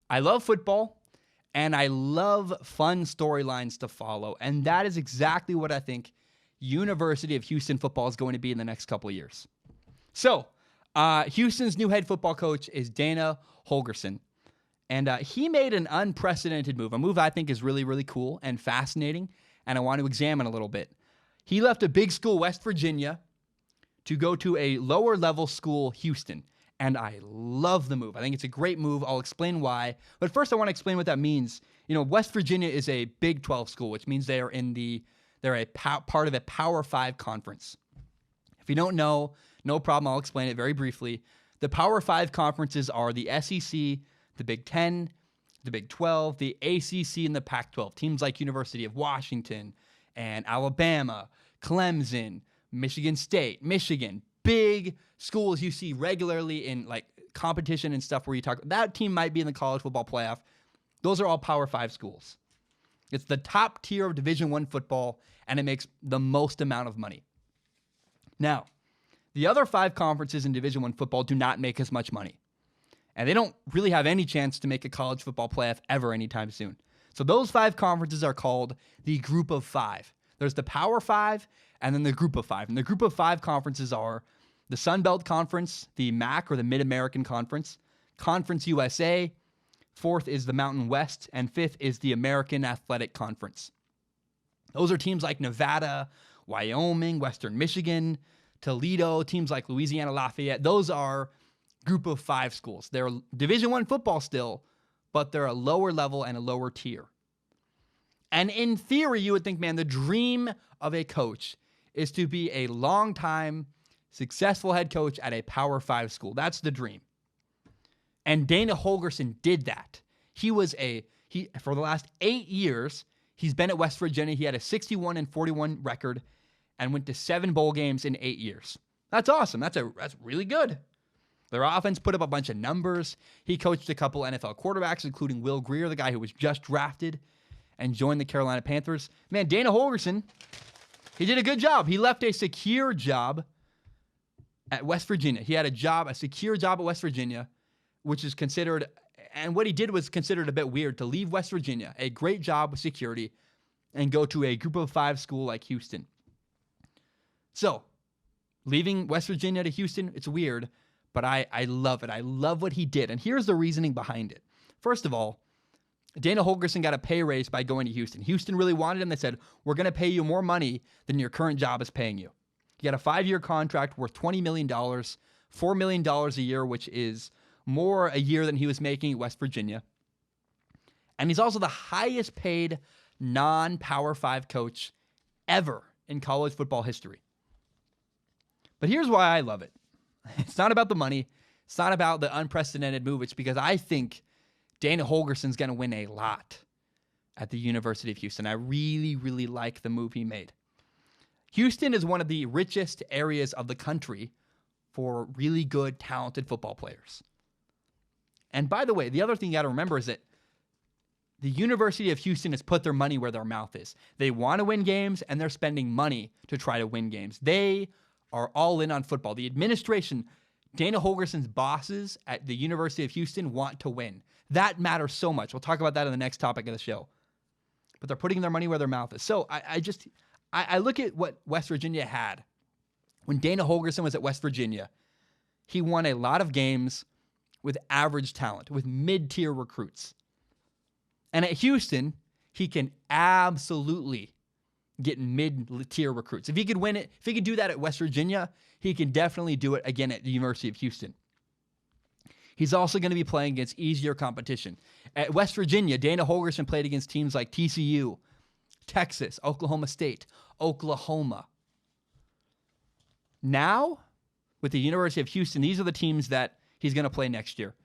I love football, and I love fun storylines to follow, and that is exactly what I think University of Houston football is going to be in the next couple of years. So, Houston's new head football coach is Dana Holgorsen, and he made an unprecedented move, a move I think is really, really cool and fascinating, and I want to examine a little bit. He left a big school, West Virginia, to go to a lower-level school, Houston. And I love the move. I think it's a great move. I'll explain why. But first, I want to explain what that means. West Virginia is a Big 12 school, which means they're part of a Power 5 conference. If you don't know, no problem. I'll explain it very briefly. The Power 5 conferences are the SEC, the Big 10, the Big 12, the ACC, and the Pac-12. Teams like University of Washington and Alabama, Clemson, Michigan State, Michigan, big schools you see regularly in like competition and stuff where you talk, that team might be in the college football playoff. Those are all Power 5 schools. It's the top tier of Division I football, and it makes the most amount of money. Now, the other 5 conferences in Division I football do not make as much money, and they don't really have any chance to make a college football playoff ever anytime soon. So those 5 conferences are called the Group of 5. There's the Power 5 and then the Group of 5. And the Group of 5 conferences are the Sun Belt Conference, the MAC or the Mid-American Conference, Conference USA, 4th is the Mountain West, and 5th is the American Athletic Conference. Those are teams like Nevada, Wyoming, Western Michigan, Toledo, teams like Louisiana Lafayette. Those are Group of 5 schools. They're Division I football still, but they're a lower level and a lower tier. And in theory, you would think, man, the dream of a coach is to be a long-time, successful head coach at a Power 5 school. That's the dream. And Dana Holgorsen did that. For the last 8 years, he's been at West Virginia. He had a 61-41 record and went to 7 bowl games in 8 years. That's awesome. That's really good. Their offense put up a bunch of numbers. He coached a couple NFL quarterbacks, including Will Grier, the guy who was just drafted and joined the Carolina Panthers. Man, Dana Holgorsen, he did a good job. He left a secure job at West Virginia. He had a secure job at West Virginia, which is considered, and what he did was considered a bit weird, to leave West Virginia, a great job with security, and go to a Group of 5 school like Houston. So, leaving West Virginia to Houston, it's weird, but I love it. I love what he did, and here's the reasoning behind it. First of all, Dana Holgorsen got a pay raise by going to Houston. Houston really wanted him. They said, we're going to pay you more money than your current job is paying you. He got a 5-year contract worth $20 million, $4 million a year, which is more a year than he was making at West Virginia. And he's also the highest paid non-Power 5 coach ever in college football history. But here's why I love it. It's not about the money. It's not about the unprecedented move. It's because I think Dana Holgorsen's going to win a lot at the University of Houston. I really, really like the move he made. Houston is one of the richest areas of the country for really good, talented football players. And by the way, the other thing you got to remember is that the University of Houston has put their money where their mouth is. They want to win games, and they're spending money to try to win games. They are all in on football. The administration, Dana Holgorsen's bosses at the University of Houston want to win. That matters so much. We'll talk about that in the next topic of the show. But they're putting their money where their mouth is. So I look at what West Virginia had. When Dana Holgorsen was at West Virginia, he won a lot of games with average talent, with mid-tier recruits. And at Houston, he can absolutely get mid-tier recruits. If he could win it, if he could do that at West Virginia, he can definitely do it again at the University of Houston. He's also going to be playing against easier competition. At West Virginia, Dana Holgorsen played against teams like TCU, Texas, Oklahoma State, Oklahoma. Now, with the University of Houston, these are the teams that he's going to play next year.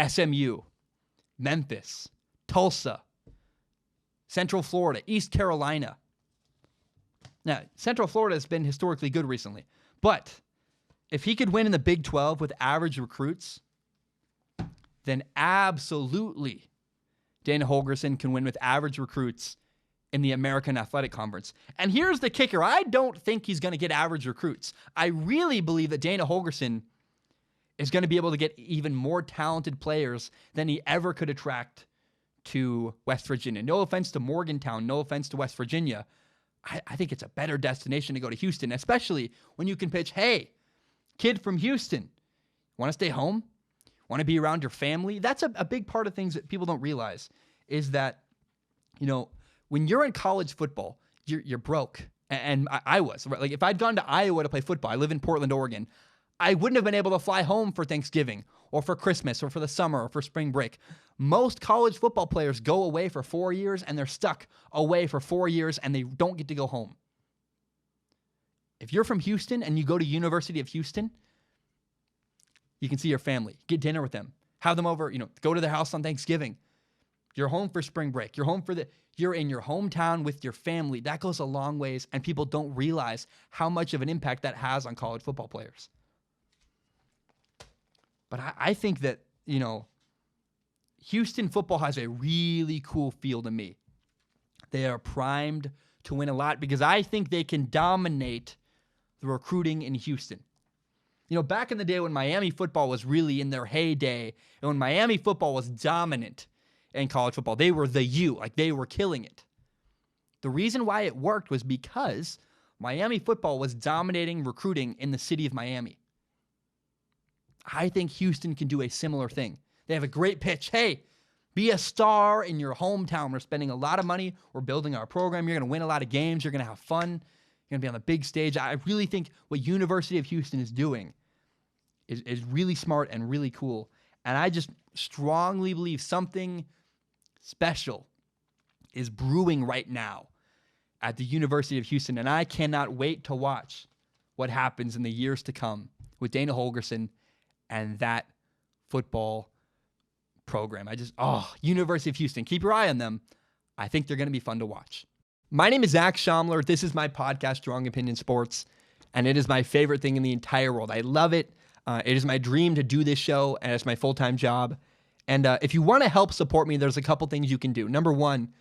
SMU, Memphis, Tulsa, Central Florida, East Carolina. Now, Central Florida has been historically good recently, but if he could win in the Big 12 with average recruits, then absolutely Dana Holgorsen can win with average recruits in the American Athletic Conference. And here's the kicker. I don't think he's going to get average recruits. I really believe that Dana Holgorsen is going to be able to get even more talented players than he ever could attract to West Virginia. No offense to Morgantown, no offense to West Virginia. I think it's a better destination to go to Houston, especially when you can pitch, hey, kid from Houston, want to stay home? Want to be around your family? That's a big part of things that people don't realize is that, when you're in college football, you're broke. And I was. Like, if I'd gone to Iowa to play football, I live in Portland, Oregon, I wouldn't have been able to fly home for Thanksgiving or for Christmas or for the summer or for spring break. Most college football players go away for 4 years and they're stuck away for 4 years and they don't get to go home. If you're from Houston and you go to University of Houston, you can see your family, get dinner with them, have them over, go to their house on Thanksgiving. You're home for spring break. You're in your hometown with your family. That goes a long ways, and people don't realize how much of an impact that has on college football players. But I think that, Houston football has a really cool feel to me. They are primed to win a lot because I think they can dominate the recruiting in Houston. Back in the day when Miami football was really in their heyday, and when Miami football was dominant in college football, they were the U, like they were killing it. The reason why it worked was because Miami football was dominating recruiting in the city of Miami. I think Houston can do a similar thing. They have a great pitch. Hey, be a star in your hometown. We're spending a lot of money. We're building our program. You're going to win a lot of games. You're going to have fun. You're going to be on the big stage. I really think what University of Houston is doing is really smart and really cool. And I just strongly believe something special is brewing right now at the University of Houston. And I cannot wait to watch what happens in the years to come with Dana Holgorsen and that football program. University of Houston, keep your eye on them. I think they're going to be fun to watch. My name is Zach Schaumler. This is my podcast, Strong Opinion Sports, and it is my favorite thing in the entire world. I love it. It is my dream to do this show, and it's my full-time job. And if you want to help support me, there's a couple things you can do. Number one,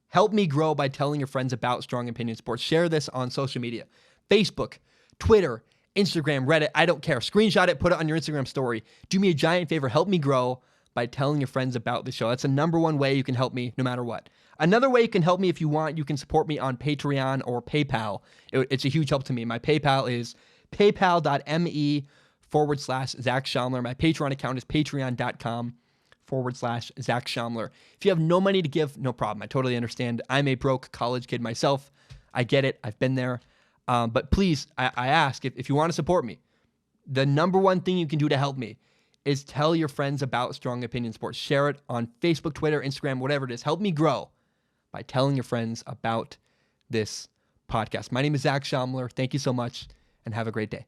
help me grow by telling your friends about Strong Opinion Sports. Share this on social media. Facebook, Twitter, Instagram, Reddit, I don't care. Screenshot it, put it on your Instagram story. Do me a giant favor. Help me grow by telling your friends about the show. That's the number one way you can help me no matter what. Another way you can help me if you want, you can support me on Patreon or PayPal. It's a huge help to me. My PayPal is paypal.me/Zach Schaumler. My Patreon account is patreon.com/Zach Schaumler. If you have no money to give, no problem. I totally understand. I'm a broke college kid myself. I get it. I've been there. But please, I ask, if you want to support me, the number one thing you can do to help me is tell your friends about Strong Opinion Sports. Share it on Facebook, Twitter, Instagram, whatever it is. Help me grow by telling your friends about this podcast. My name is Zach Schaumler. Thank you so much, and have a great day.